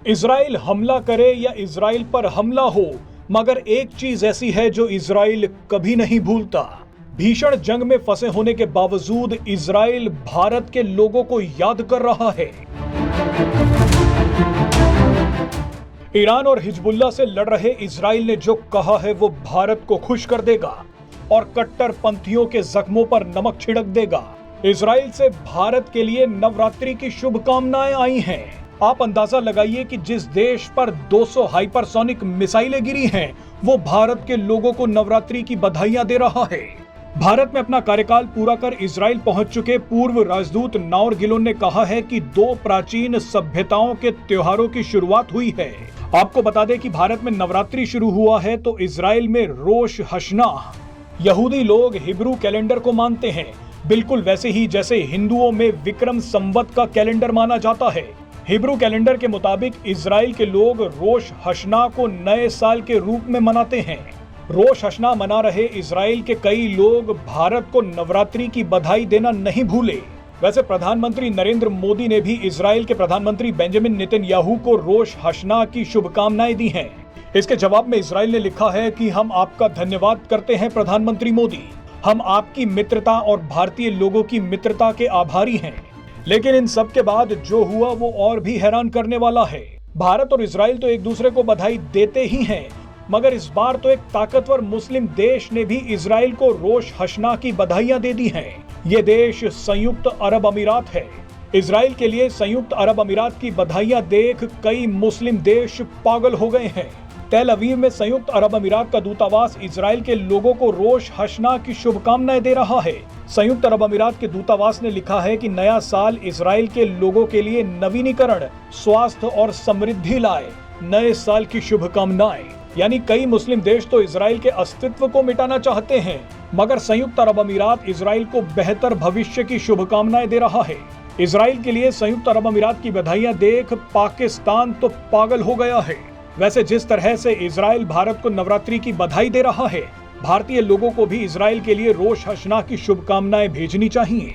Israel हमला करे या इजराइल पर हमला हो, मगर एक चीज ऐसी है जो इजराइल कभी नहीं भूलता। भीषण जंग में फंसे होने के बावजूद इजराइल भारत के लोगों को याद कर रहा है। ईरान और हिजबुल्लाह से लड़ रहे इजराइल ने जो कहा है वो भारत को खुश कर देगा और कट्टरपंथियों के जख्मों पर नमक छिड़क देगा। इजराइल से भारत के लिए नवरात्रि की शुभकामनाएं आई हैं। आप अंदाजा लगाइए कि जिस देश पर 200 हाइपरसोनिक मिसाइलें गिरी हैं, वो भारत के लोगों को नवरात्रि की बधाइयां दे रहा है। भारत में अपना कार्यकाल पूरा कर इजराइल पहुंच चुके पूर्व राजदूत नाओर गिलोन ने कहा है कि 2 प्राचीन सभ्यताओं के त्योहारों की शुरुआत हुई है। आपको बता दें कि भारत में नवरात्रि शुरू हुआ है तो इजराइल में रोश हशनाह। यहूदी लोग हिब्रू कैलेंडर को मानते हैं, बिल्कुल वैसे ही जैसे हिंदुओं में विक्रम संवत का कैलेंडर माना जाता है। हिब्रू कैलेंडर के मुताबिक इजराइल के लोग रोश हशना को नए साल के रूप में मनाते हैं। रोश हशना मना रहे इजराइल के कई लोग भारत को नवरात्रि की बधाई देना नहीं भूले। वैसे प्रधानमंत्री नरेंद्र मोदी ने भी इजराइल के प्रधानमंत्री बेंजामिन नेतन्याहू को रोश हशना की शुभकामनाएं दी हैं। इसके जवाब में इजराइल ने लिखा है कि हम आपका धन्यवाद करते हैं प्रधानमंत्री मोदी, हम आपकी मित्रता और भारतीय लोगों की मित्रता के आभारी हैं। लेकिन इन सब के बाद जो हुआ वो और भी हैरान करने वाला है। भारत और इजराइल तो एक दूसरे को बधाई देते ही हैं, मगर इस बार तो एक ताकतवर मुस्लिम देश ने भी इजराइल को रोश हशना की बधाइयां दे दी हैं। ये देश संयुक्त अरब अमीरात है। इजराइल के लिए संयुक्त अरब अमीरात की बधाइयां देख कई मुस्लिम देश पागल हो गए हैं। तेल अवीव में संयुक्त अरब अमीरात का दूतावास इजराइल के लोगों को रोश हशना की शुभकामनाएं दे रहा है। संयुक्त अरब अमीरात के दूतावास ने लिखा है कि नया साल इजराइल के लोगों के लिए नवीनीकरण, स्वास्थ्य और समृद्धि लाए। नए साल की शुभकामनाएं। यानी कई मुस्लिम देश तो इजराइल के अस्तित्व को मिटाना चाहते हैं, मगर संयुक्त अरब अमीरात इजराइल को बेहतर भविष्य की शुभकामनाएं दे रहा है। इजराइल के लिए संयुक्त अरब अमीरात की बधाइयां देख पाकिस्तान तो पागल हो गया है। वैसे जिस तरह से इजराइल भारत को नवरात्रि की बधाई दे रहा है, भारतीय लोगों को भी इजराइल के लिए रोश हशना की शुभकामनाएं भेजनी चाहिए।